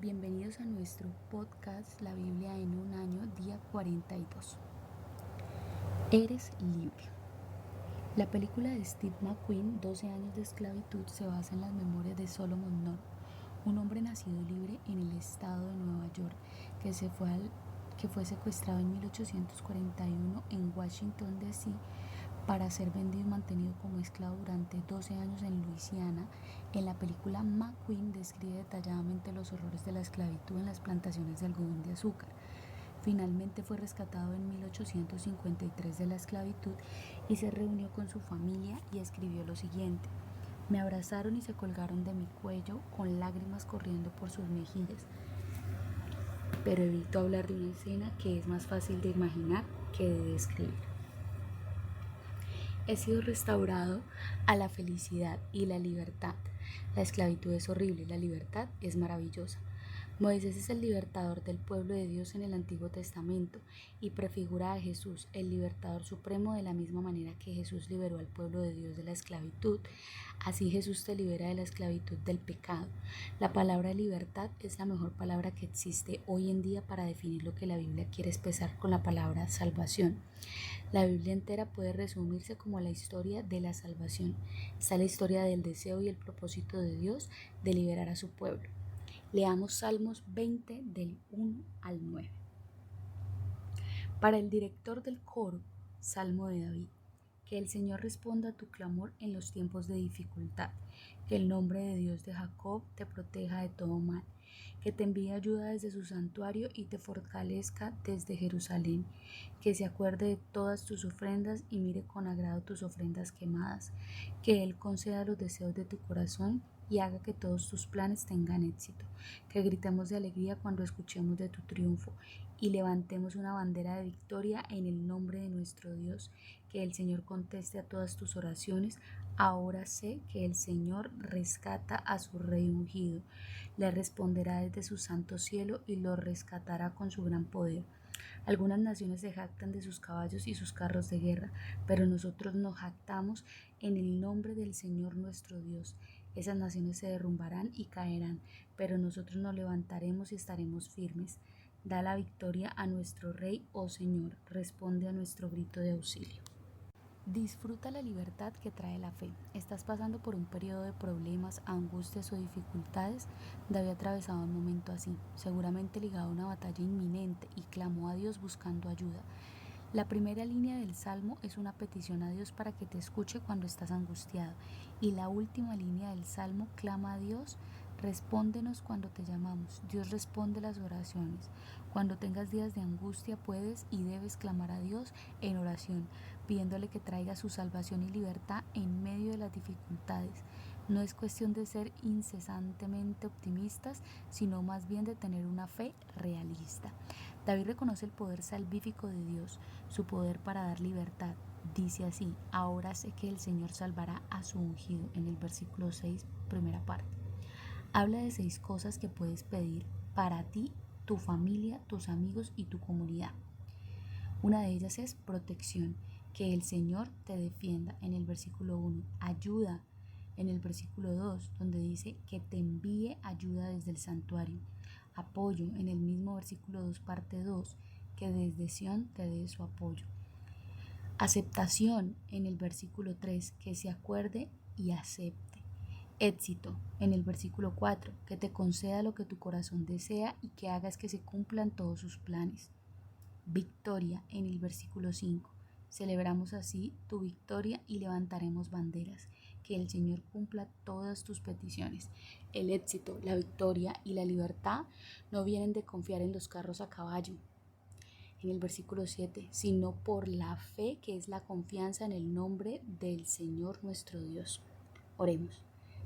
bienvenidos a nuestro podcast La Biblia en un año, día 42. Eres libre. La película de Steve McQueen, 12 años de esclavitud, se basa en las memorias de Solomon North, un hombre nacido libre en el estado de Nueva York, que fue secuestrado en 1841 en Washington, D.C., para ser vendido y mantenido como esclavo durante 12 años en Luisiana. En la película, McQueen describe detalladamente los horrores de la esclavitud en las plantaciones de algodón de azúcar. Finalmente fue rescatado en 1853 de la esclavitud y se reunió con su familia y escribió lo siguiente: me abrazaron y se colgaron de mi cuello con lágrimas corriendo por sus mejillas. Pero evito hablar de una escena que es más fácil de imaginar que de describir. He sido restaurado a la felicidad y la libertad. La esclavitud es horrible, la libertad es maravillosa. Moisés es el libertador del pueblo de Dios en el Antiguo Testamento y prefigura a Jesús, el libertador supremo, de la misma manera que Jesús liberó al pueblo de Dios de la esclavitud. Así Jesús te libera de la esclavitud del pecado. La palabra libertad es la mejor palabra que existe hoy en día para definir lo que la Biblia quiere expresar con la palabra salvación. La Biblia entera puede resumirse como la historia de la salvación. Está la historia del deseo y el propósito de Dios de liberar a su pueblo. Leamos Salmos 20 del 1 al 9. Para el director del coro, Salmo de David. Que el Señor responda a tu clamor en los tiempos de dificultad. Que el nombre de Dios de Jacob te proteja de todo mal. Que te envíe ayuda desde su santuario y te fortalezca desde Jerusalén. Que se acuerde de todas tus ofrendas y mire con agrado tus ofrendas quemadas. Que Él conceda los deseos de tu corazón y haga que todos tus planes tengan éxito. Que gritemos de alegría cuando escuchemos de tu triunfo y levantemos una bandera de victoria en el nombre de nuestro Dios. Que el Señor conteste a todas tus oraciones. Ahora sé que el Señor rescata a su rey ungido. Le responderá desde su santo cielo y lo rescatará con su gran poder. Algunas naciones se jactan de sus caballos y sus carros de guerra, pero nosotros nos jactamos en el nombre del Señor nuestro Dios. Esas naciones se derrumbarán y caerán, pero nosotros nos levantaremos y estaremos firmes. Da la victoria a nuestro Rey, oh Señor, responde a nuestro grito de auxilio. Disfruta la libertad que trae la fe. ¿Estás pasando por un periodo de problemas, angustias o dificultades? David atravesaba un momento así, seguramente ligado a una batalla inminente, y clamó a Dios buscando ayuda. La primera línea del Salmo es una petición a Dios para que te escuche cuando estás angustiado, y la última línea del Salmo clama a Dios: respóndenos cuando te llamamos. Dios responde las oraciones. Cuando tengas días de angustia, puedes y debes clamar a Dios en oración, pidiéndole que traiga su salvación y libertad en medio de las dificultades. No es cuestión de ser incesantemente optimistas, sino más bien de tener una fe realista. David reconoce el poder salvífico de Dios, su poder para dar libertad. Dice así: ahora sé que el Señor salvará a su ungido, en el versículo 6, primera parte. Habla de 6 cosas que puedes pedir para ti, tu familia, tus amigos y tu comunidad. Una de ellas es protección, que el Señor te defienda, en el versículo 1, ayuda, en el versículo 2, donde dice que te envíe ayuda desde el santuario, apoyo, en el mismo versículo 2, parte 2, que desde Sión te dé su apoyo. Aceptación, en el versículo 3, que se acuerde y acepte. Éxito, en el versículo 4, que te conceda lo que tu corazón desea y que hagas que se cumplan todos sus planes. Victoria, en el versículo 5, celebramos así tu victoria y levantaremos banderas. Que el Señor cumpla todas tus peticiones. El éxito, la victoria y la libertad no vienen de confiar en los carros a caballo, en el versículo 7, sino por la fe, que es la confianza en el nombre del Señor nuestro Dios. Oremos.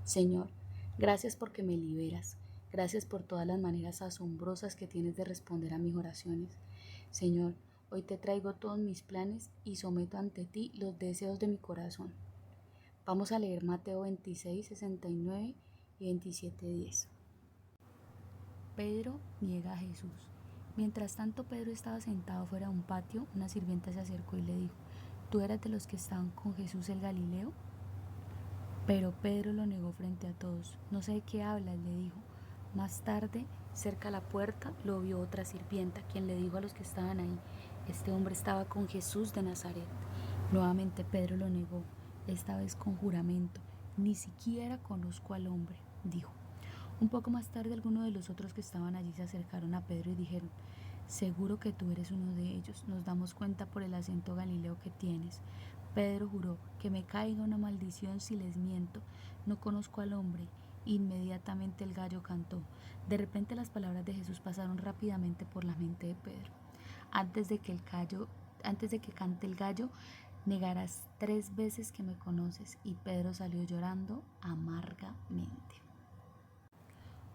Señor, gracias porque me liberas. Gracias por todas las maneras asombrosas que tienes de responder a mis oraciones. Señor, hoy te traigo todos mis planes y someto ante ti los deseos de mi corazón. Vamos a leer Mateo 26, 69 y 27, 10. Pedro niega a Jesús. Mientras tanto, Pedro estaba sentado fuera de un patio. Una sirvienta se acercó y le dijo: ¿tú eras de los que estaban con Jesús el Galileo? Pero Pedro lo negó frente a todos. No sé de qué hablas, le dijo. Más tarde, cerca a la puerta, lo vio otra sirvienta, quien le dijo a los que estaban ahí: este hombre estaba con Jesús de Nazaret. Nuevamente Pedro lo negó, esta vez con juramento: ni siquiera conozco al hombre, dijo. Un poco más tarde, algunos de los otros que estaban allí se acercaron a Pedro y dijeron: seguro que tú eres uno de ellos, nos damos cuenta por el acento galileo que tienes. Pedro juró: que me caiga una maldición si les miento, no conozco al hombre. Inmediatamente el gallo cantó. De repente las palabras de Jesús pasaron rápidamente por la mente de Pedro. Antes de que cante el gallo, negarás 3 veces que me conoces. Y Pedro salió llorando amargamente.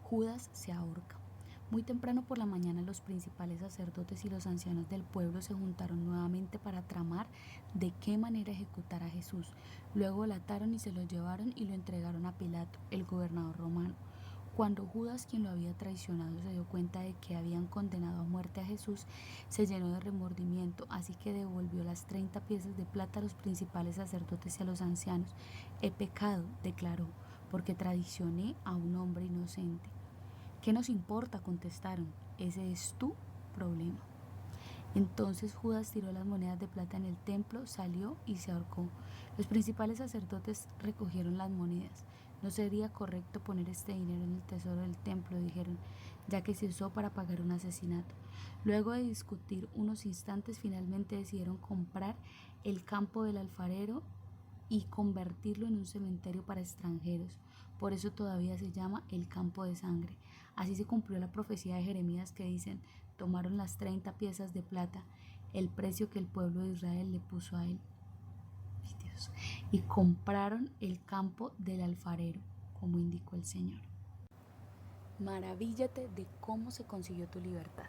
Judas se ahorca. Muy temprano por la mañana los principales sacerdotes y los ancianos del pueblo se juntaron nuevamente para tramar de qué manera ejecutar a Jesús. Luego lo ataron y se lo llevaron y lo entregaron a Pilato, el gobernador romano. Cuando Judas, quien lo había traicionado, se dio cuenta de que habían condenado a muerte a Jesús, se llenó de remordimiento, así que devolvió las 30 piezas de plata a los principales sacerdotes y a los ancianos. He pecado, declaró, porque traicioné a un hombre inocente. ¿Qué nos importa?, contestaron. Ese es tu problema. Entonces Judas tiró las monedas de plata en el templo, salió y se ahorcó. Los principales sacerdotes recogieron las monedas. No sería correcto poner este dinero en el tesoro del templo, dijeron, ya que se usó para pagar un asesinato. Luego de discutir unos instantes, finalmente decidieron comprar el campo del alfarero y convertirlo en un cementerio para extranjeros. Por eso todavía se llama el campo de sangre. Así se cumplió la profecía de Jeremías que dicen: tomaron las 30 piezas de plata, el precio que el pueblo de Israel le puso a él, y compraron el campo del alfarero, como indicó el Señor. Maravíllate de cómo se consiguió tu libertad.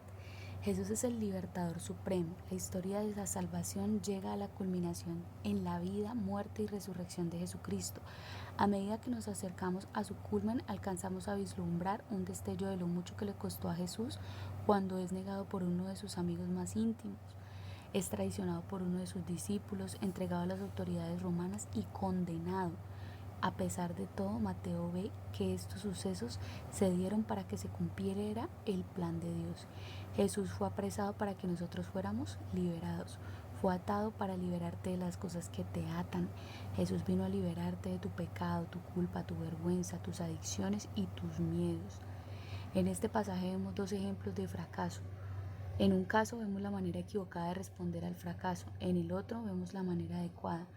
Jesús es el libertador supremo. La historia de la salvación llega a la culminación en la vida, muerte y resurrección de Jesucristo. A medida que nos acercamos a su culmen, alcanzamos a vislumbrar un destello de lo mucho que le costó a Jesús cuando es negado por uno de sus amigos más íntimos, es traicionado por uno de sus discípulos, entregado a las autoridades romanas y condenado. A pesar de todo, Mateo ve que estos sucesos se dieron para que se cumpliera el plan de Dios. Jesús fue apresado para que nosotros fuéramos liberados. Fue atado para liberarte de las cosas que te atan. Jesús vino a liberarte de tu pecado, tu culpa, tu vergüenza, tus adicciones y tus miedos. En este pasaje vemos 2 ejemplos de fracaso. En un caso vemos la manera equivocada de responder al fracaso, en el otro vemos la manera adecuada.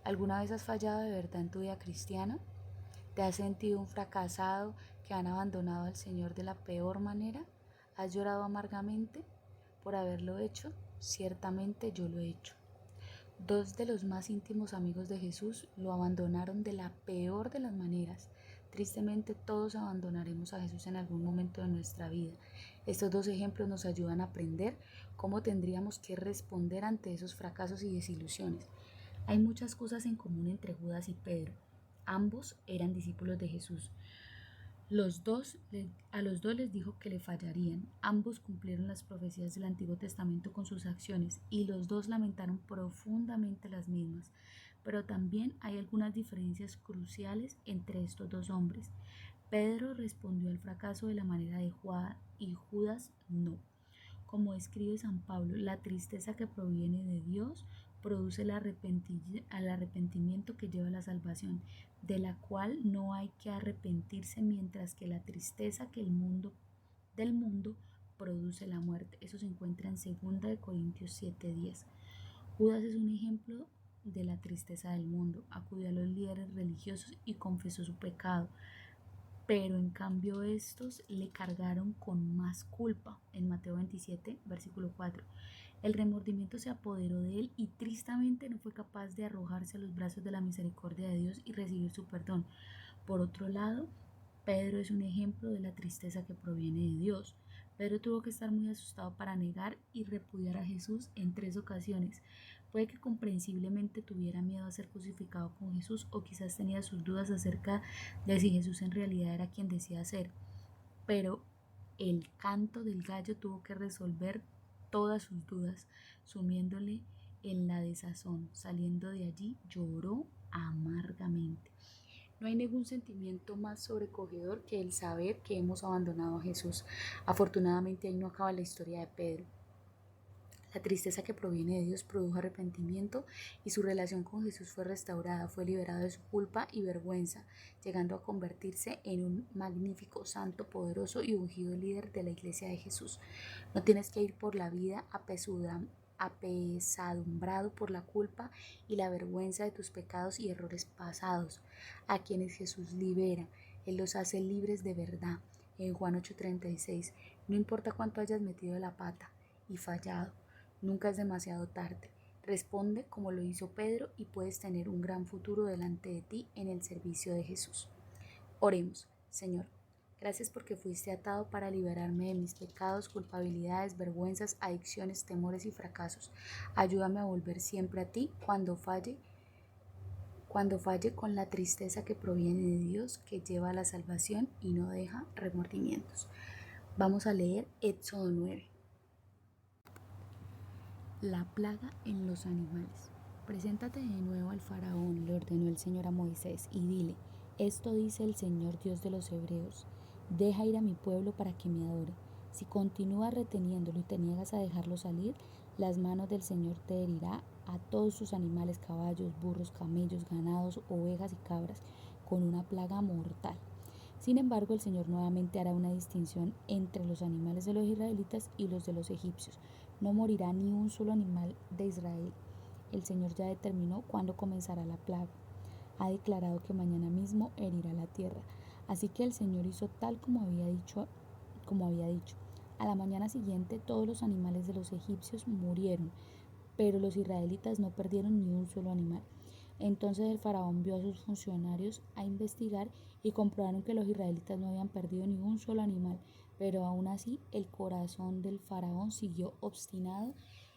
¿Alguna vez has fallado de verdad en tu vida cristiana? ¿Te has sentido un fracasado, que han abandonado al Señor de la peor manera? ¿Has llorado amargamente por haberlo hecho? Ciertamente yo lo he hecho. 2 de los más íntimos amigos de Jesús lo abandonaron de la peor de las maneras. Tristemente todos abandonaremos a Jesús en algún momento de nuestra vida. Estos 2 ejemplos nos ayudan a aprender cómo tendríamos que responder ante esos fracasos y desilusiones. Hay muchas cosas en común entre Judas y Pedro. Ambos eran discípulos de Jesús. A los dos les dijo que le fallarían. Ambos cumplieron las profecías del Antiguo Testamento con sus acciones y los dos lamentaron profundamente las mismas. Pero también hay algunas diferencias cruciales entre estos 2 hombres. Pedro respondió al fracaso de la manera adecuada y Judas no. Como escribe San Pablo, la tristeza que proviene de Dios produce el arrepentimiento que lleva a la salvación, de la cual no hay que arrepentirse, mientras que la tristeza del mundo produce la muerte. Eso se encuentra en 2 Corintios 7:10. Judas es un ejemplo de la tristeza del mundo. Acudió a los líderes religiosos y confesó su pecado, pero en cambio estos le cargaron con más culpa. En Mateo 27, versículo 4. El remordimiento se apoderó de él y tristemente no fue capaz de arrojarse a los brazos de la misericordia de Dios y recibir su perdón. Por otro lado, Pedro es un ejemplo de la tristeza que proviene de Dios. Pedro tuvo que estar muy asustado para negar y repudiar a Jesús en 3 ocasiones. Puede que comprensiblemente tuviera miedo a ser crucificado con Jesús, o quizás tenía sus dudas acerca de si Jesús en realidad era quien decía ser. Pero el canto del gallo tuvo que resolver todas sus dudas, sumiéndole en la desazón. Saliendo de allí, lloró amargamente. No hay ningún sentimiento más sobrecogedor que el saber que hemos abandonado a Jesús. Afortunadamente ahí no acaba la historia de Pedro. La tristeza que proviene de Dios produjo arrepentimiento y su relación con Jesús fue restaurada, fue liberado de su culpa y vergüenza, llegando a convertirse en un magnífico, santo, poderoso y ungido líder de la Iglesia de Jesús. No tienes que ir por la vida apesadumbrado por la culpa y la vergüenza de tus pecados y errores pasados. A quienes Jesús libera, Él los hace libres de verdad. En Juan 8:36, no importa cuánto hayas metido la pata y fallado, nunca es demasiado tarde. Responde como lo hizo Pedro y puedes tener un gran futuro delante de ti en el servicio de Jesús. Oremos, Señor. Gracias porque fuiste atado para liberarme de mis pecados, culpabilidades, vergüenzas, adicciones, temores y fracasos. Ayúdame a volver siempre a ti cuando falle con la tristeza que proviene de Dios, que lleva a la salvación y no deja remordimientos. Vamos a leer Éxodo 9. La plaga en los animales. Preséntate de nuevo al faraón, le ordenó el Señor a Moisés, y dile: esto dice el Señor Dios de los hebreos: deja ir a mi pueblo para que me adore. Si continúas reteniéndolo y te niegas a dejarlo salir, las manos del Señor te herirá a todos sus animales, caballos, burros, camellos, ganados, ovejas y cabras, con una plaga mortal. Sin embargo, el Señor nuevamente hará una distinción entre los animales de los israelitas y los de los egipcios. No morirá ni un solo animal de Israel. El Señor ya determinó cuándo comenzará la plaga. Ha declarado que mañana mismo herirá la tierra. Así que el Señor hizo tal como había dicho. A la mañana siguiente todos los animales de los egipcios murieron, pero los israelitas no perdieron ni un solo animal. Entonces el faraón envió a sus funcionarios a investigar y comprobaron que los israelitas no habían perdido ni un solo animal, pero aún así el corazón del faraón siguió obstinado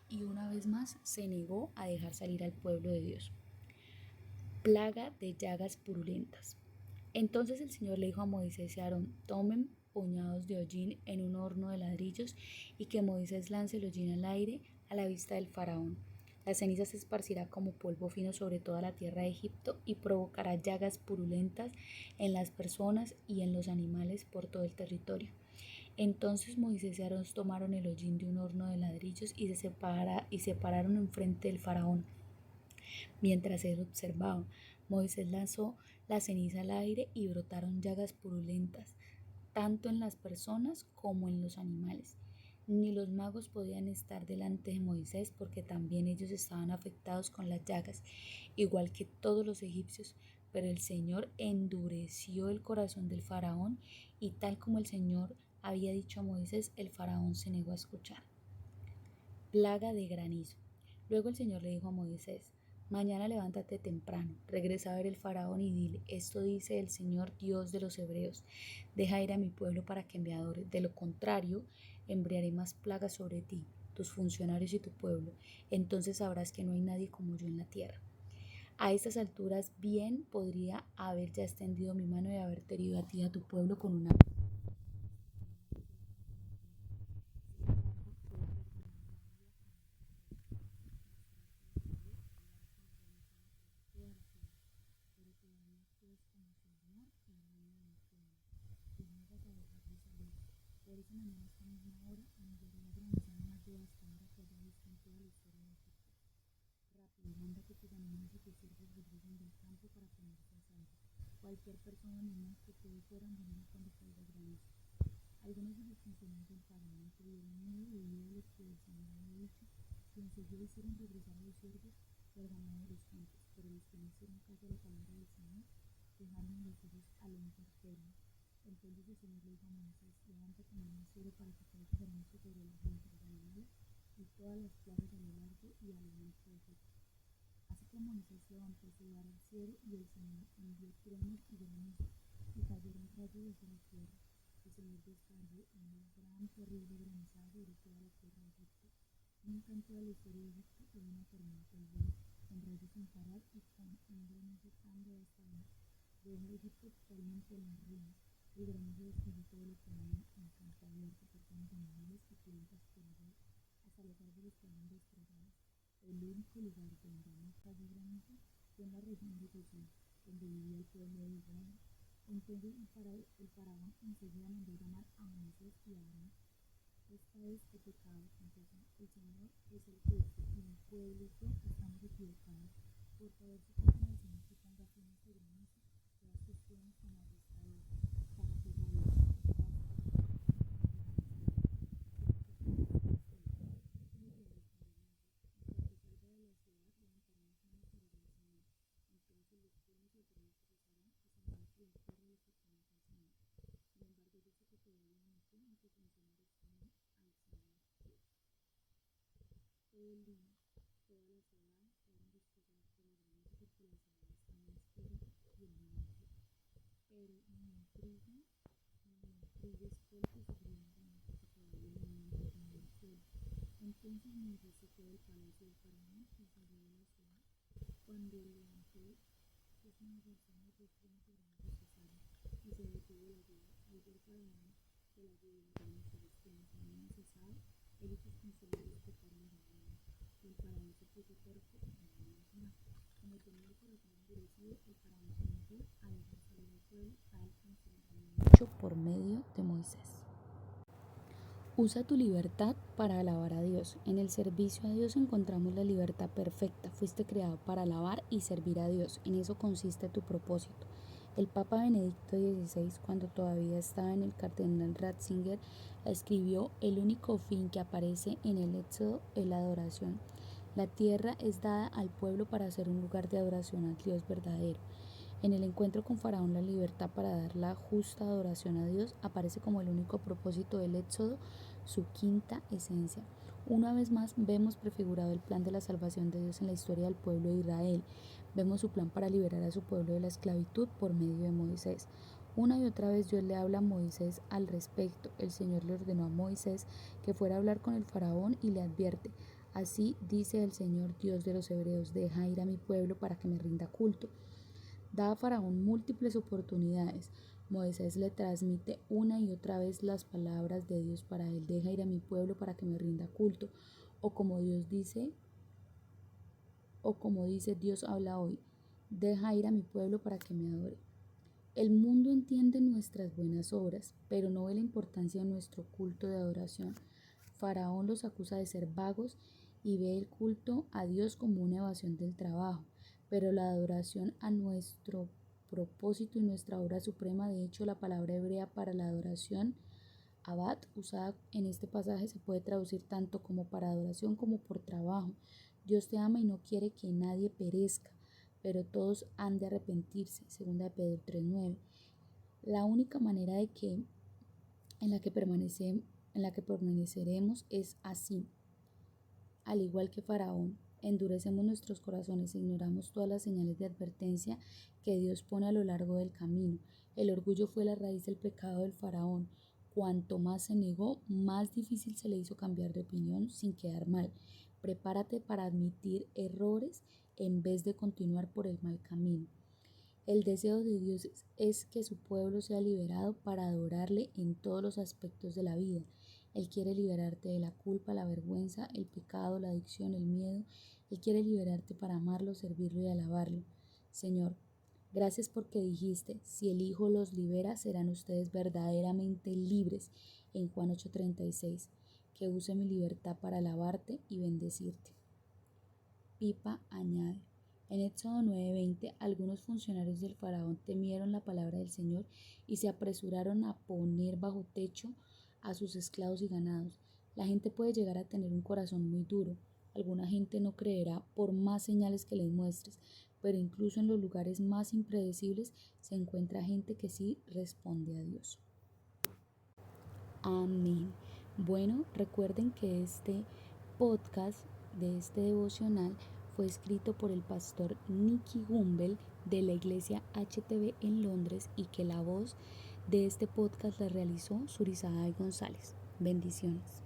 y una vez más se negó a dejar salir al pueblo de Dios. Plaga de llagas purulentas. Entonces el Señor le dijo a Moisés y a Aarón: tomen puñados de hollín en un horno de ladrillos y que Moisés lance el hollín al aire a la vista del faraón. La ceniza se esparcirá como polvo fino sobre toda la tierra de Egipto y provocará llagas purulentas en las personas y en los animales por todo el territorio. Entonces Moisés y Aarón tomaron el hollín de un horno de ladrillos y se pararon enfrente del faraón. Mientras él observaba, Moisés lanzó la ceniza al aire y brotaron llagas purulentas, tanto en las personas como en los animales. Ni los magos podían estar delante de Moisés porque también ellos estaban afectados con las llagas, igual que todos los egipcios. Pero el Señor endureció el corazón del faraón y tal como el Señor había dicho a Moisés, el faraón se negó a escuchar. Plaga de granizo. Luego el Señor le dijo a Moisés: mañana levántate temprano, regresa a ver el faraón y dile: esto dice el Señor Dios de los hebreos: deja ir a mi pueblo para que me adore, de lo contrario enviaré más plagas sobre ti, tus funcionarios y tu pueblo. Entonces sabrás que no hay nadie como yo en la tierra. A estas alturas bien podría haber ya extendido mi mano y haberte herido a ti y a tu pueblo con una. Por eso mañana a esta misma hora enviaré la granizo más devastadora que haya visto en toda la historia de Egipto. Rápido, manda que tus animales y tus siervos regresen del campo para ponerse a salvo. Cualquier persona o animal que quede fuera morirá cuando caiga el granizo. Algunos de los funcionarios del faraón tuvieron miedo debido a lo que el Señor había dicho y enseguida hicieron regresar a los siervos y al ganado de los campos, pero los que no hicieron caso a la palabra del Señor dejaron a los suyos a la intemperie. Entonces el Señor le dijo a Moisés: levántate mañana cielo para que caiga granizo sobre la gente, los animales y todas las plagas a lo largo y a lo ancho de Egipto. Así que Moisés levantó su vara al cielo y el Señor envió truenos y granizo y cayeron rayos desde la tierra. El Señor descargó una gran, terrible granizada sobre toda la tierra de Egipto. Nunca en toda la historia de Egipto hubo una tormenta igual, con rayos sin parar y con un granizo tan devastador. Dejó a Egipto totalmente en las ruinas. El granizo destruyó todo lo que había en campo abierto, personas, animales y plantas por igual, hasta los árboles quedaron destrozados. El único lugar donde no cayó granizo fue en la región de Gosén. donde vivía el pueblo de Israel. Entonces el faraón enseguida mandó llamar a Moisés y a Aarón. Esta vez he pecado, confesó. El Señor es el justo y mi pueblo y yo estamos equivocados. Por favor, supliquen al Señor que ponga fin a este gran uso, que las cuestiones con arrestador, para que todo el día, toda la ciudad fueron despejadas por la granizo porque la ciudad estaba en espera y en inicio. Pero ni el trigo escolta sufrían daño porque todavía no habían detenido el suelo. Entonces Moisés se fue del palacio del faraón y salió de la ciudad. Cuando levantó sus manos al cielo, los truenos y granizo cesaron y se detuvo la lluvia. Al ver faraón que la lluvia, el granizo y los truenos habían cesado, él y sus funcionarios pecaron gravemente. Y el faraón se puso terco y no había más. Como tenía el corazón endurecido, el faraón se negó a dejar salir al pueblo tal como se les había dicho por medio de Moisés. Usa tu libertad para alabar a Dios. En el servicio a Dios encontramos la libertad perfecta. Fuiste creado para alabar y servir a Dios. En eso consiste tu propósito. El Papa Benedicto XVI, cuando todavía estaba en el Cardenal Ratzinger, escribió: el único fin que aparece en el Éxodo es la adoración. La tierra es dada al pueblo para ser un lugar de adoración al Dios verdadero. En el encuentro con Faraón, la libertad para dar la justa adoración a Dios aparece como el único propósito del Éxodo, su quinta esencia. Una vez más vemos prefigurado el plan de la salvación de Dios en la historia del pueblo de Israel. Vemos su plan para liberar a su pueblo de la esclavitud por medio de Moisés. Una y otra vez Dios le habla a Moisés al respecto. El Señor le ordenó a Moisés que fuera a hablar con el faraón y le advierte: así dice el Señor Dios de los hebreos, deja ir a mi pueblo para que me rinda culto. Da a Faraón múltiples oportunidades. Moisés le transmite una y otra vez las palabras de Dios para él: deja ir a mi pueblo para que me rinda culto. O como dice Dios habla hoy: deja ir a mi pueblo para que me adore. El mundo entiende nuestras buenas obras, pero no ve la importancia de nuestro culto de adoración. Faraón los acusa de ser vagos y ve el culto a Dios como una evasión del trabajo, pero la adoración a nuestro propósito y nuestra obra suprema. De hecho, la palabra hebrea para la adoración, abad, usada en este pasaje, se puede traducir tanto como para adoración como por trabajo. Dios te ama y no quiere que nadie perezca, pero todos han de arrepentirse. 2 Pedro 3:9. La única manera en la que permaneceremos es así. Al igual que Faraón, endurecemos nuestros corazones e ignoramos todas las señales de advertencia que Dios pone a lo largo del camino. El orgullo fue la raíz del pecado del Faraón. Cuanto más se negó, más difícil se le hizo cambiar de opinión sin quedar mal. Prepárate para admitir errores en vez de continuar por el mal camino. El deseo de Dios es que su pueblo sea liberado para adorarle en todos los aspectos de la vida. Él quiere liberarte de la culpa, la vergüenza, el pecado, la adicción, el miedo. Él quiere liberarte para amarlo, servirlo y alabarlo. Señor, gracias porque dijiste: si el Hijo los libera, serán ustedes verdaderamente libres. En Juan 8:36. Que use mi libertad para alabarte y bendecirte. Pipa añade: en Éxodo 9:20, algunos funcionarios del faraón temieron la palabra del Señor y se apresuraron a poner bajo techo a sus esclavos y ganados. La gente puede llegar a tener un corazón muy duro. Alguna gente no creerá por más señales que les muestres, pero incluso en los lugares más impredecibles se encuentra gente que sí responde a Dios. Amén. Bueno, recuerden que este podcast de este devocional fue escrito por el pastor Nicky Gumbel de la iglesia HTB en Londres y que la voz de este podcast la realizó Surizada González. Bendiciones.